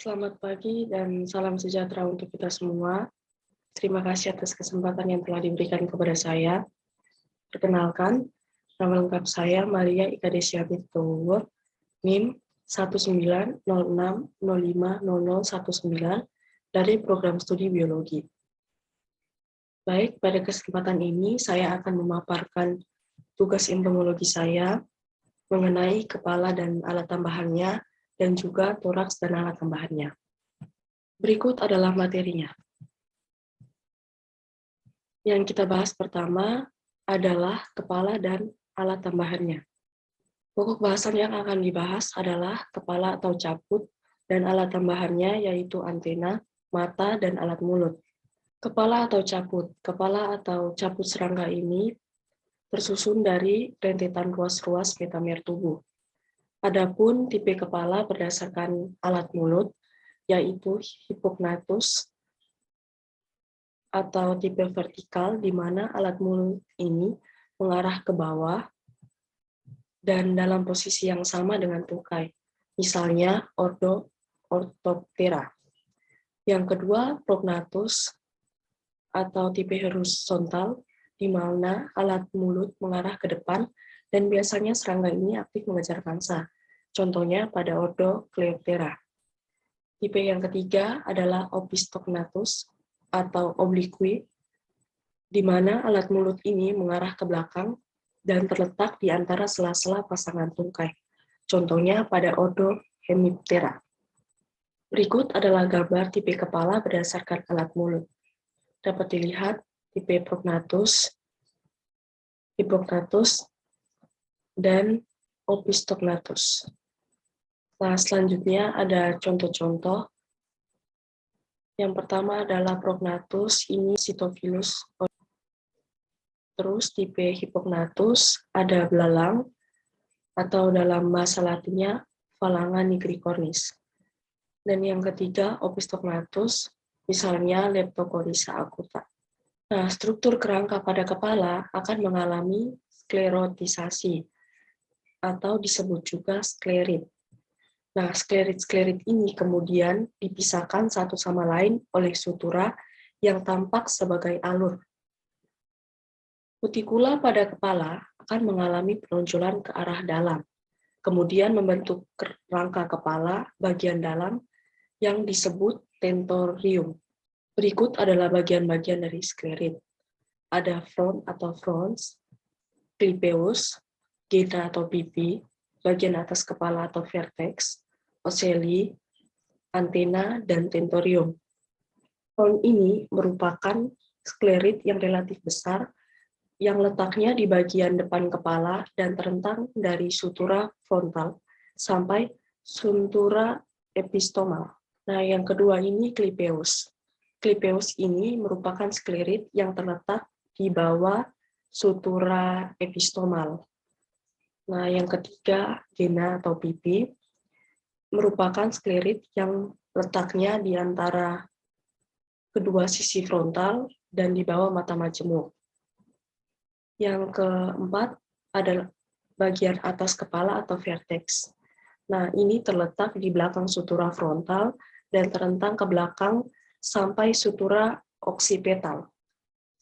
Selamat pagi dan salam sejahtera untuk kita semua. Terima kasih atas kesempatan yang telah diberikan kepada saya. Perkenalkan, nama lengkap saya Maria Ika Desya Bitowo, NIM 19060500019 dari Program Studi Biologi. Baik, pada kesempatan ini saya akan memaparkan tugas entomologi saya mengenai kepala dan alat tambahannya, dan juga toraks dan alat tambahannya. Berikut adalah materinya. Yang kita bahas pertama adalah kepala dan alat tambahannya. Pokok bahasan yang akan dibahas adalah kepala atau caput dan alat tambahannya yaitu antena, mata, dan alat mulut. Kepala atau caput. Kepala atau caput serangga ini tersusun dari rentetan ruas-ruas metamer tubuh. Adapun tipe kepala berdasarkan alat mulut, yaitu hipognathus atau tipe vertikal, di mana alat mulut ini mengarah ke bawah dan dalam posisi yang sama dengan tungkai, misalnya Orthoptera. Yang kedua, prognathus atau tipe horizontal, di mana alat mulut mengarah ke depan dan biasanya serangga ini aktif mengejar mangsa. Contohnya pada Orthocleoptera. Tipe yang ketiga adalah Opistognathus atau oblique, di mana alat mulut ini mengarah ke belakang dan terletak di antara sela-sela pasangan tungkai. Contohnya pada Ordohemiptera. Berikut adalah gambar tipe kepala berdasarkan alat mulut. Dapat dilihat tipe prognathus, hipognathus, dan Opistognathus. Nah, selanjutnya ada contoh-contoh. Yang pertama adalah prognathus, ini Sitophilus. Terus tipe hipognathus ada belalang, atau dalam bahasa latinnya Phalanga nigricornis. Dan yang ketiga Opistognathus, misalnya Leptocoryza acuta. Nah, struktur kerangka pada kepala akan mengalami sklerotisasi, atau disebut juga sklerit. Nah, sklerit-sklerit ini kemudian dipisahkan satu sama lain oleh sutura yang tampak sebagai alur. Kutikula pada kepala akan mengalami penonjolan ke arah dalam, kemudian membentuk rangka kepala bagian dalam yang disebut tentorium. Berikut adalah bagian-bagian dari sklerit. Ada front atau frons, clipeus, gena atau pipi, bagian atas kepala atau vertex, ocelli, antena, dan tentorium. Front ini merupakan sklerit yang relatif besar yang letaknya di bagian depan kepala dan terentang dari sutura frontal sampai sutura epistomal. Nah, yang kedua ini clipeus. Clipeus ini merupakan sklerit yang terletak di bawah sutura epistomal. Nah, yang ketiga, gena atau pipi, merupakan sklerit yang letaknya di antara kedua sisi frontal dan di bawah mata majemuk. Yang keempat adalah bagian atas kepala atau vertex. Nah, ini terletak di belakang sutura frontal dan terentang ke belakang sampai sutura oksipital.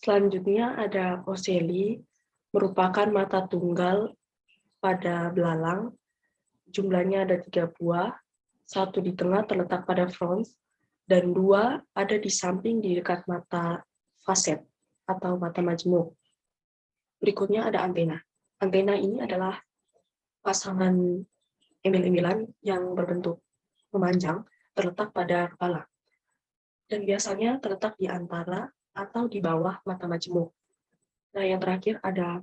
Selanjutnya ada ocelli, merupakan mata tunggal pada belalang. Jumlahnya ada 3 buah, satu di tengah terletak pada frons, dan 2 ada di samping di dekat mata faset atau mata majemuk. Berikutnya ada antena. Antena ini adalah pasangan embel-embelan yang berbentuk memanjang terletak pada kepala. Dan biasanya terletak di antara atau di bawah mata majemuk. Nah, yang terakhir ada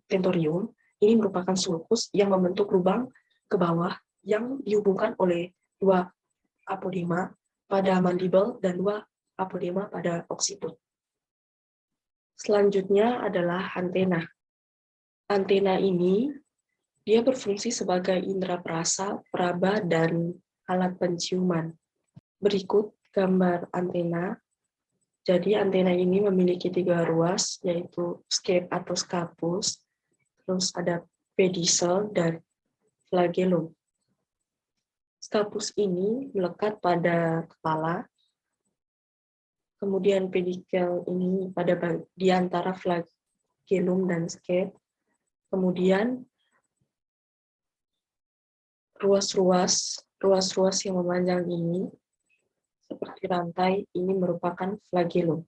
tentorium. Ini merupakan sulcus yang membentuk lubang ke bawah yang dihubungkan oleh 2 apodema pada mandibel dan 2 apodema pada occiput. Selanjutnya adalah antena. Antena ini dia berfungsi sebagai indera perasa, peraba, dan alat penciuman. Berikut gambar antena. Jadi antena ini memiliki 3 ruas, yaitu scape atau scapus, terus ada pedicel dan flagellum. Scapus ini melekat pada kepala, kemudian pedikel ini di antara flagellum dan scap, kemudian ruas-ruas yang memanjang ini seperti rantai ini merupakan flagellum.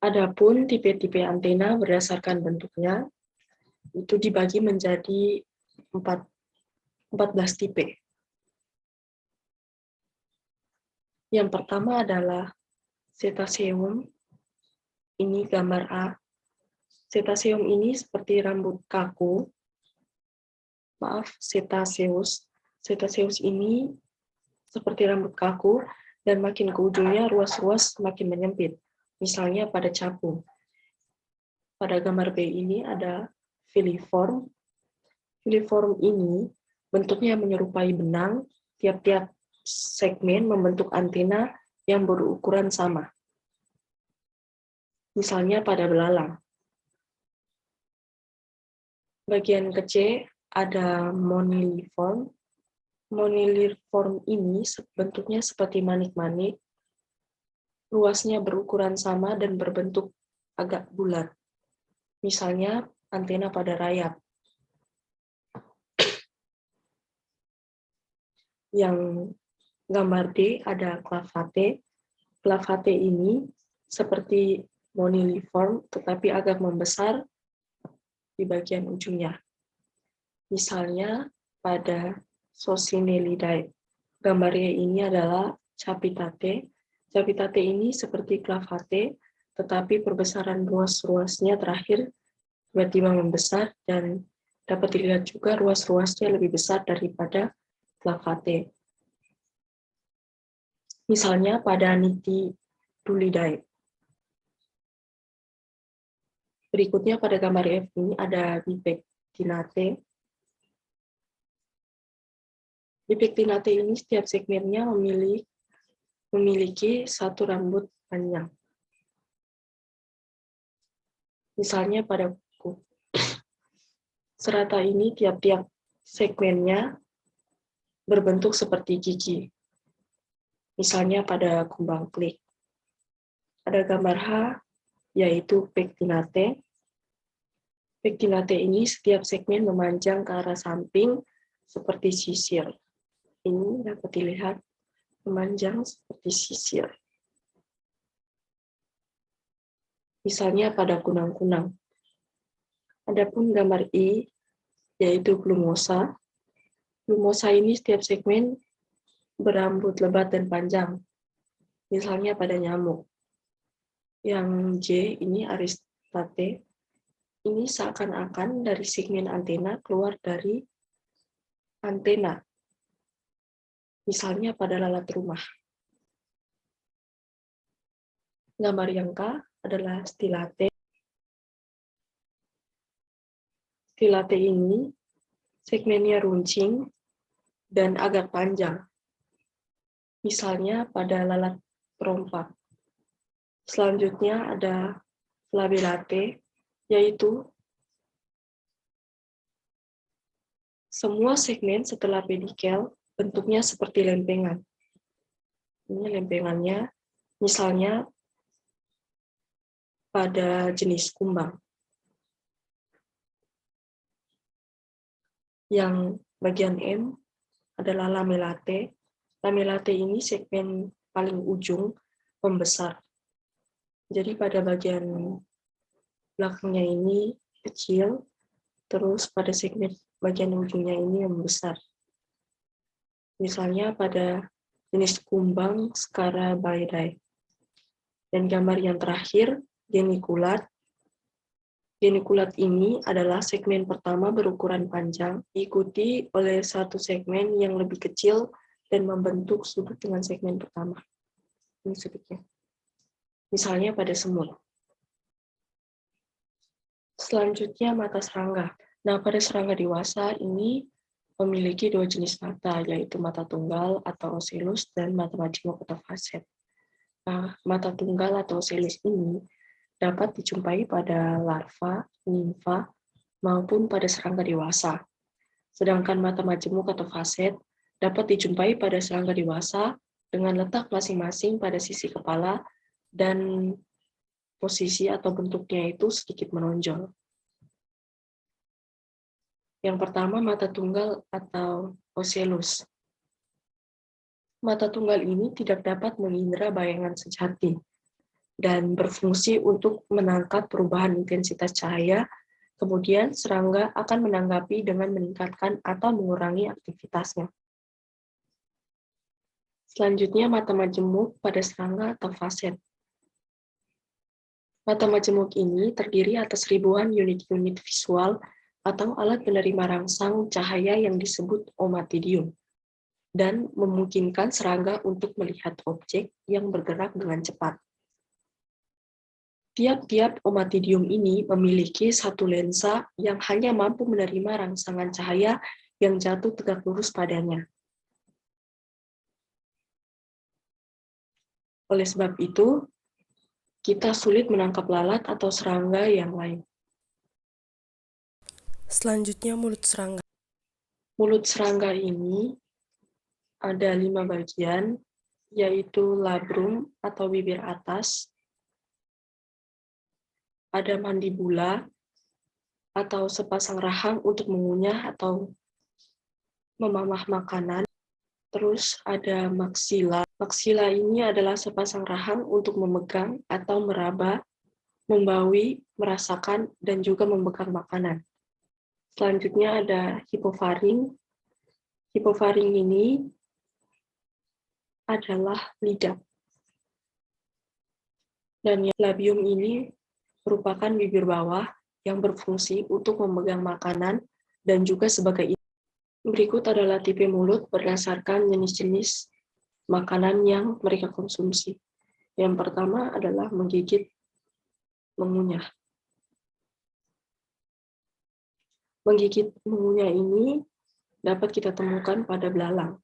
Adapun tipe-tipe antena berdasarkan bentuknya itu dibagi menjadi 14 tipe. Yang pertama adalah cetaceum. Ini gambar A. Cetaceum ini seperti rambut kaku. Maaf, cetaceus. Cetaceus ini seperti rambut kaku dan makin ke ujungnya ruas-ruas makin menyempit. Misalnya pada capung. Pada gambar B ini ada filiform. Filiform ini bentuknya menyerupai benang, tiap-tiap segmen membentuk antena yang berukuran sama. Misalnya pada belalang. Bagian ke C ada moniliform. Moniliform ini bentuknya seperti manik-manik, luasnya berukuran sama dan berbentuk agak bulat. Misalnya antena pada rayap. Yang gambar D ada clavate. Clavate ini seperti moniliform tetapi agak membesar di bagian ujungnya. Misalnya pada Socinellidae. Gambar E ini adalah capitate. Capitate ini seperti clavate, tetapi perbesaran ruas-ruasnya terakhir tiba-tiba membesar dan dapat dilihat juga ruas-ruasnya lebih besar daripada clavate. Misalnya pada Nitidulidae. Berikutnya pada gambar F ini ada Bipectinate. Bipectinate ini setiap segmennya memiliki satu rambut panjang. Misalnya pada kuku. Serata ini tiap-tiap segmennya berbentuk seperti gigi. Misalnya pada kumbang klik. Ada gambar H, yaitu pectinate. Pectinate ini setiap segmen memanjang ke arah samping seperti sisir. Ini dapat dilihat memanjang seperti sisir. Misalnya pada kunang-kunang. Adapun gambar I, yaitu glumosa. Glumosa ini setiap segmen berambut lebat dan panjang. Misalnya pada nyamuk. Yang J ini aristate. Ini seakan-akan dari segmen antena keluar dari antena. Misalnya pada lalat rumah. Gambar yang K adalah stilate. Stilate ini segmennya runcing dan agak panjang. Misalnya pada lalat perompak. Selanjutnya ada flabellate, yaitu semua segmen setelah pedikel bentuknya seperti lempengan. Ini lempengannya, misalnya pada jenis kumbang. Yang bagian M adalah lamellate. Lamellate ini segmen paling ujung membesar. Jadi pada bagian belakangnya ini kecil, terus pada segmen bagian ujungnya ini membesar. Misalnya pada jenis kumbang Scarabaeidae. Dan gambar yang terakhir, genikulat. Genikulat ini adalah segmen pertama berukuran panjang, diikuti oleh satu segmen yang lebih kecil dan membentuk sudut dengan segmen pertama. Ini sudutnya. Misalnya pada semut. Selanjutnya mata serangga. Nah, pada serangga dewasa ini memiliki dua jenis mata, yaitu mata tunggal atau ocellus dan mata majemuk atau facet. Nah, mata tunggal atau ocellus ini dapat dijumpai pada larva, nimfa, maupun pada serangga dewasa. Sedangkan mata majemuk atau facet dapat dijumpai pada serangga dewasa dengan letak masing-masing pada sisi kepala dan posisi atau bentuknya itu sedikit menonjol. Yang pertama, mata tunggal atau ocellus. Mata tunggal ini tidak dapat mengindra bayangan sejati dan berfungsi untuk menangkap perubahan intensitas cahaya. Kemudian serangga akan menanggapi dengan meningkatkan atau mengurangi aktivitasnya. Selanjutnya, mata majemuk pada serangga atau faset. Mata majemuk ini terdiri atas ribuan unit-unit visual atau alat penerima rangsang cahaya yang disebut omatidium, dan memungkinkan serangga untuk melihat objek yang bergerak dengan cepat. Tiap-tiap omatidium ini memiliki satu lensa yang hanya mampu menerima rangsangan cahaya yang jatuh tegak lurus padanya. Oleh sebab itu, kita sulit menangkap lalat atau serangga yang lain. Selanjutnya, mulut serangga. Mulut serangga ini ada 5 bagian, yaitu labrum atau bibir atas, ada mandibula atau sepasang rahang untuk mengunyah atau memamah makanan, terus ada maksila. Maksila ini adalah sepasang rahang untuk memegang atau meraba, membaui, merasakan, dan juga memegang makanan. Selanjutnya ada hipofaring. Hipofaring ini adalah lidah. Dan labium ini merupakan bibir bawah yang berfungsi untuk memegang makanan dan juga sebagai. Berikut adalah tipe mulut berdasarkan jenis-jenis makanan yang mereka konsumsi. Yang pertama adalah menggigit, mengunyah. Menggigit, mengunyah ini dapat kita temukan pada belalang.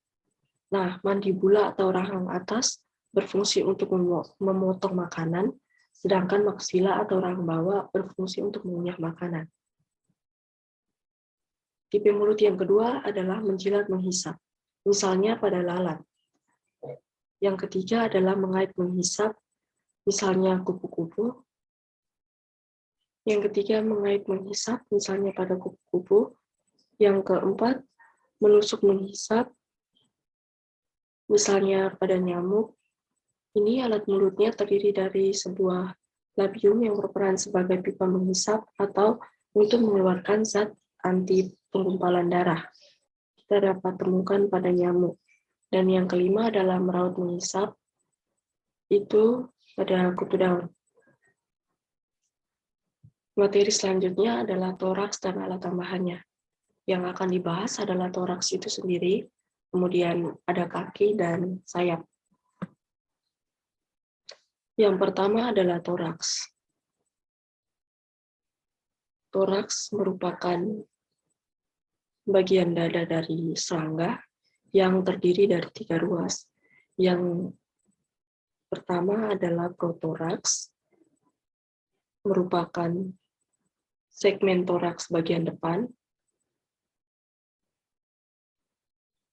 Nah, mandibula atau rahang atas berfungsi untuk memotong makanan, sedangkan maksila atau rahang bawah berfungsi untuk mengunyah makanan. Tipe mulut yang kedua adalah menjilat menghisap, misalnya pada lalat. Yang ketiga adalah mengait menghisap, misalnya kupu-kupu. Yang ketiga mengait menghisap, misalnya pada kupu-kupu. Yang keempat menusuk menghisap, misalnya pada nyamuk. Ini alat mulutnya terdiri dari sebuah labium yang berperan sebagai pipa menghisap atau untuk mengeluarkan zat anti penggumpalan darah. Kita dapat temukan pada nyamuk. Dan yang kelima adalah meraut menghisap, itu pada kutu daun. Materi selanjutnya adalah toraks dan alat tambahannya. Yang akan dibahas adalah toraks itu sendiri, kemudian ada kaki dan sayap. Yang pertama adalah toraks. Toraks merupakan bagian dada dari serangga yang terdiri dari 3 ruas. Yang pertama adalah protoraks, merupakan segmen toraks bagian depan.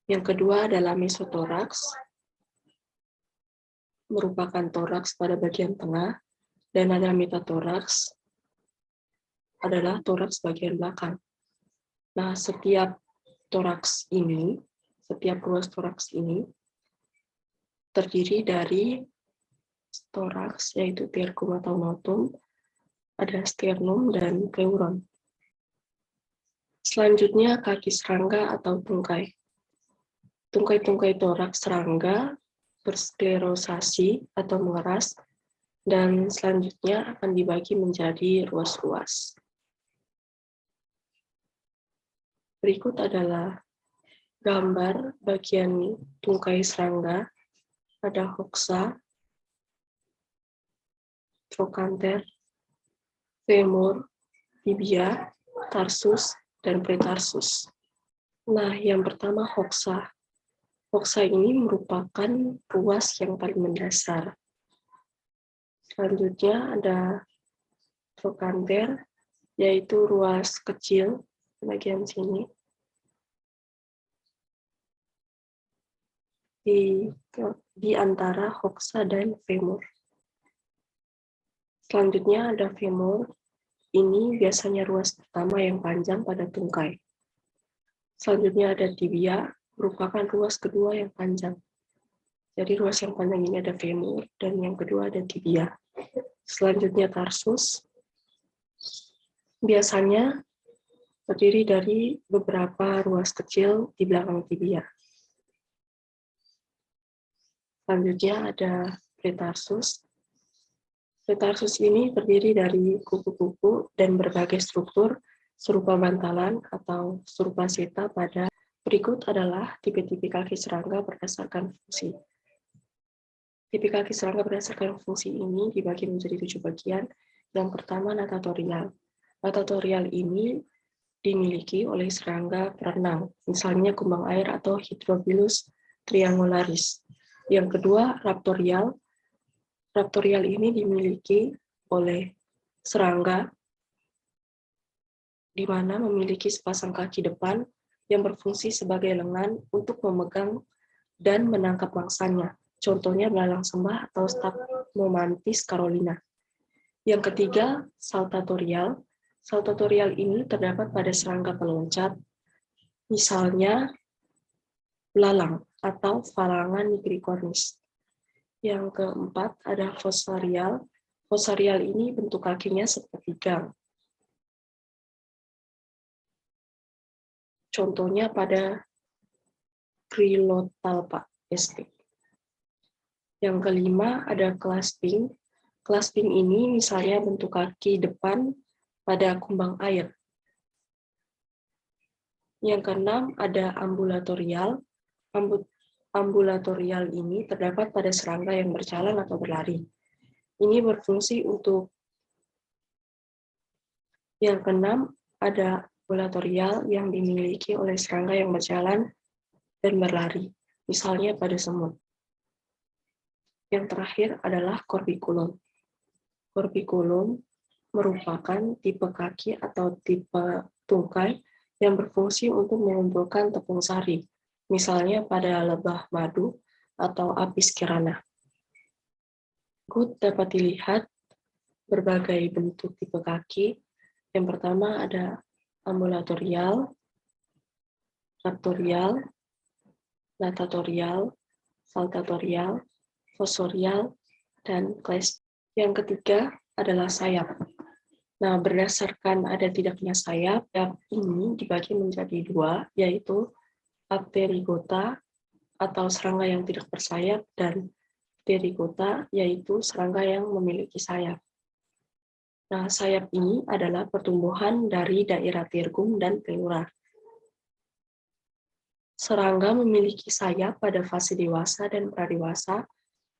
Yang kedua adalah mesotoraks, merupakan toraks pada bagian tengah, dan ada metatoraks, adalah toraks bagian belakang. Nah, setiap toraks ini, setiap ruas toraks ini terdiri dari toraks, yaitu terkum atau notum, ada sternum dan pleuron. Selanjutnya kaki serangga atau tungkai. Tungkai-tungkai toraks serangga bersklerosasi atau mengeras, dan selanjutnya akan dibagi menjadi ruas-ruas. Berikut adalah gambar bagian tungkai serangga. Ada hoxa, trochanter, femur, tibia, tarsus, dan pretarsus. Nah, yang pertama hoxa. Hoxa ini merupakan ruas yang paling mendasar. Selanjutnya ada trochanter, yaitu ruas kecil bagian sini. di antara hoxa dan femur. Selanjutnya ada femur. Ini biasanya ruas pertama yang panjang pada tungkai. Selanjutnya ada tibia, merupakan ruas kedua yang panjang. Jadi ruas yang panjang ini ada femur, dan yang kedua ada tibia. Selanjutnya tarsus, biasanya terdiri dari beberapa ruas kecil di belakang tibia. Selanjutnya ada pretarsus. Pretarsus ini terdiri dari kuku-kuku dan berbagai struktur serupa bantalan atau serupa seta pada. Berikut adalah tipe-tipe kaki serangga berdasarkan fungsi. Tipe kaki serangga berdasarkan fungsi ini dibagi menjadi 7 bagian. Yang pertama, natatorial. Natatorial ini dimiliki oleh serangga perenang, misalnya kumbang air atau Hydrophilus triangularis. Yang kedua, raptorial. Raptorial ini dimiliki oleh serangga di mana memiliki sepasang kaki depan yang berfungsi sebagai lengan untuk memegang dan menangkap mangsanya. Contohnya belalang sembah atau Staphylomantis carolina. Yang ketiga, saltatorial. Saltatorial ini terdapat pada serangga peloncat, misalnya belalang atau Phalangia nigricornis. Yang keempat, ada fossarial. Fossarial ini bentuk kakinya seperti gang. Contohnya pada Grylotalpa sp. Yang kelima, ada clasping. Clasping ini misalnya bentuk kaki depan pada kumbang air. Yang keenam, ada ambulatorial. Ambulatorial ini terdapat pada serangga yang berjalan atau berlari. Ini berfungsi untuk yang keenam, ada ambulatorial yang dimiliki oleh serangga yang berjalan dan berlari, misalnya pada semut. Yang terakhir adalah corbiculum. Corbiculum merupakan tipe kaki atau tipe tungkai yang berfungsi untuk mengumpulkan tepung sari, misalnya pada lebah madu atau Apis cerana. Berikut dapat dilihat berbagai bentuk tipe kaki. Yang pertama ada ambulatorial, raptorial, natatorial, saltatorial, fossorial, dan clasping. Yang ketiga adalah sayap. Nah, berdasarkan ada tidaknya sayap ini dibagi menjadi dua, yaitu apterygota atau serangga yang tidak bersayap, dan pterygota, yaitu serangga yang memiliki sayap. Nah, sayap ini adalah pertumbuhan dari daerah tergum dan pleura. Serangga memiliki sayap pada fase dewasa dan pradewasa,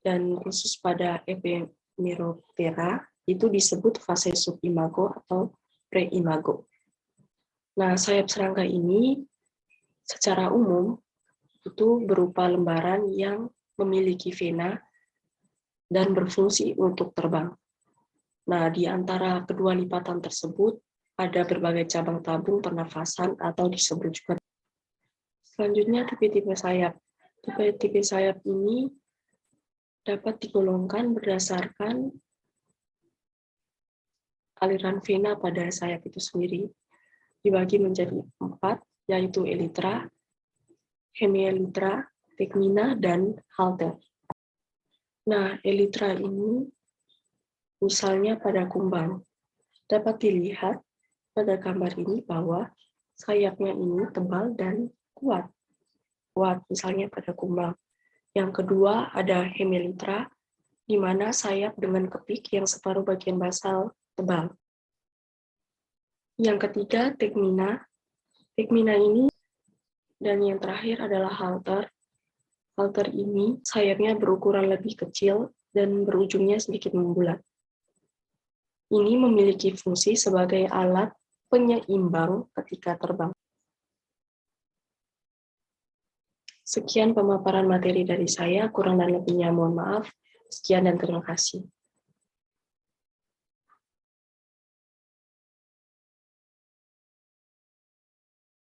dan khusus pada Epemeroptera itu disebut fase subimago atau preimago. Nah, sayap serangga ini secara umum itu berupa lembaran yang memiliki vena dan berfungsi untuk terbang. Nah, di antara kedua lipatan tersebut ada berbagai cabang tabung pernafasan atau disebut juga. Selanjutnya, tipe-tipe sayap. Tipe-tipe sayap ini dapat digolongkan berdasarkan aliran vena pada sayap itu sendiri. Dibagi menjadi 4, yaitu elytra, hemielytra, tegmina, dan halter. Nah, elytra ini misalnya pada kumbang. Dapat dilihat pada gambar ini bahwa sayapnya ini tebal dan kuat. Kuat misalnya pada kumbang. Yang kedua ada hemielytra, di mana sayap dengan kepik yang separuh bagian basal tebal. Yang ketiga tegmina. Tegmina ini, dan yang terakhir adalah halter. Halter ini sayapnya berukuran lebih kecil dan berujungnya sedikit membulat. Ini memiliki fungsi sebagai alat penyeimbang ketika terbang. Sekian pemaparan materi dari saya, kurang dan lebihnya mohon maaf. Sekian dan terima kasih.